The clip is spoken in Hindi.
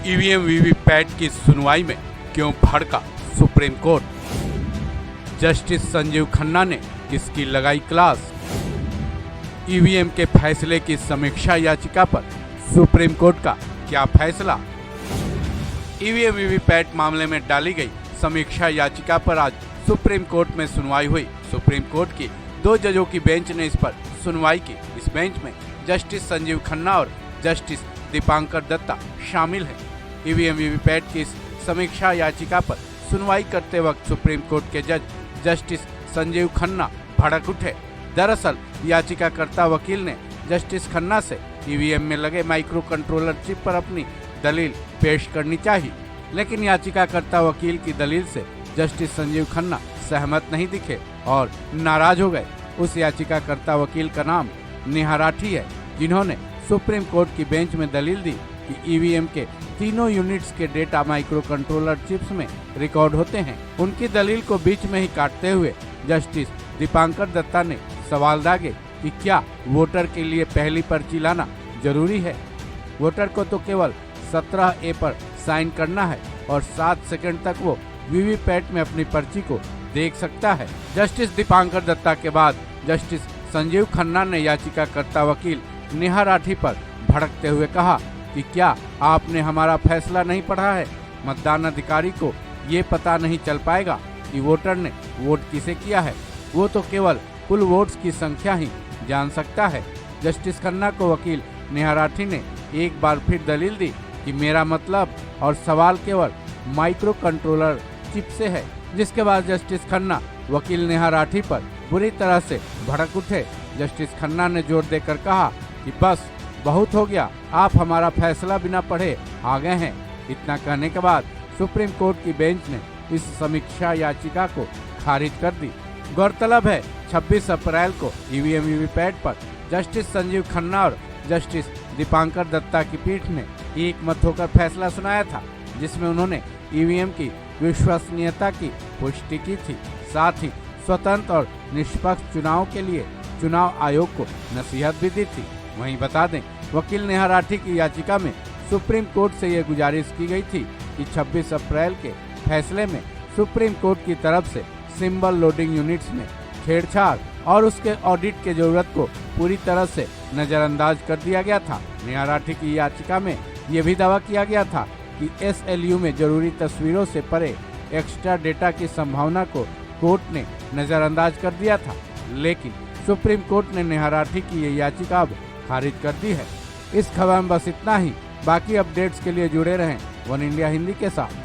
ईवीएम वीवीपैट की सुनवाई में क्यों भड़का supreme court. Justice Sanjeev Khanna ने किसकी लगाई क्लास। ईवीएम के फैसले की समीक्षा याचिका पर सुप्रीम कोर्ट का क्या फैसला। ईवीएम वीवीपैट मामले में डाली गई समीक्षा याचिका पर आज सुप्रीम कोर्ट में सुनवाई हुई। सुप्रीम कोर्ट की 2 जजों की बेंच ने इस पर सुनवाई की। इस बेंच में जस्टिस संजीव खन्ना और जस्टिस दीपांकर दत्ता शामिल हैं। ईवीएम वीवीपैट की इस समीक्षा याचिका पर सुनवाई करते वक्त सुप्रीम कोर्ट के जज जस्टिस संजीव खन्ना भड़क उठे। दरअसल याचिकाकर्ता वकील ने जस्टिस खन्ना से ईवीएम में लगे माइक्रो कंट्रोलर चिप पर अपनी दलील पेश करनी चाहिए, लेकिन याचिकाकर्ता वकील की दलील से जस्टिस संजीव खन्ना सहमत नहीं दिखे और नाराज हो गए। उस याचिकाकर्ता वकील का नाम नेहा राठी है, जिन्होंने सुप्रीम कोर्ट की बेंच में दलील दी कि ईवीएम के तीनों यूनिट्स के डेटा माइक्रो कंट्रोलर चिप्स में रिकॉर्ड होते हैं। उनकी दलील को बीच में ही काटते हुए जस्टिस दीपांकर दत्ता ने सवाल दागे कि क्या वोटर के लिए पहली पर्ची लाना जरूरी है। वोटर को तो केवल 17A पर साइन करना है और 7 सेकंड तक वो वीवीपैट में अपनी पर्ची को देख सकता है। जस्टिस दीपांकर दत्ता के बाद जस्टिस संजीव खन्ना ने याचिकाकर्ता वकील नेहा राठी पर भड़कते हुए कहा कि क्या आपने हमारा फैसला नहीं पढ़ा है। मतदान अधिकारी को ये पता नहीं चल पाएगा कि वोटर ने वोट किसे किया है, वो तो केवल कुल वोट्स की संख्या ही जान सकता है। जस्टिस खन्ना को वकील नेहा राठी ने एक बार फिर दलील दी कि मेरा मतलब और सवाल केवल माइक्रो कंट्रोलर चिप से है, जिसके बाद जस्टिस खन्ना वकील नेहा राठी पर बुरी तरह से भड़क उठे। जस्टिस खन्ना ने जोर देकर कहा कि बस बहुत हो गया, आप हमारा फैसला बिना पढ़े आ गए हैं। इतना कहने के बाद सुप्रीम कोर्ट की बेंच ने इस समीक्षा याचिका को खारिज कर दी। गौरतलब है 26 अप्रैल को ईवीएम वीवीपैट पर जस्टिस संजीव खन्ना और जस्टिस दीपांकर दत्ता की पीठ ने एक मत होकर फैसला सुनाया था, जिसमें उन्होंने ईवीएम की विश्वसनीयता की पुष्टि की थी। साथ ही स्वतंत्र और निष्पक्ष चुनाव के लिए चुनाव आयोग को नसीहत भी दी थी। वहीं बता दें, वकील नेहा राठी की याचिका में सुप्रीम कोर्ट से ये गुजारिश की गई थी कि 26 अप्रैल के फैसले में सुप्रीम कोर्ट की तरफ से सिंबल लोडिंग यूनिट्स में छेड़छाड़ और उसके ऑडिट की जरूरत को पूरी तरह से नजरअंदाज कर दिया गया था। नेहा राठी की याचिका में ये भी दावा किया गया था कि SLU में जरूरी तस्वीरों से परे एक्स्ट्रा डेटा की संभावना को कोर्ट ने नजरअंदाज कर दिया था, लेकिन सुप्रीम कोर्ट ने नेहा राठी की ये याचिका अब खारिज कर दी है। इस खबर में बस इतना ही। बाकी अपडेट्स के लिए जुड़े रहें वन इंडिया हिंदी के साथ।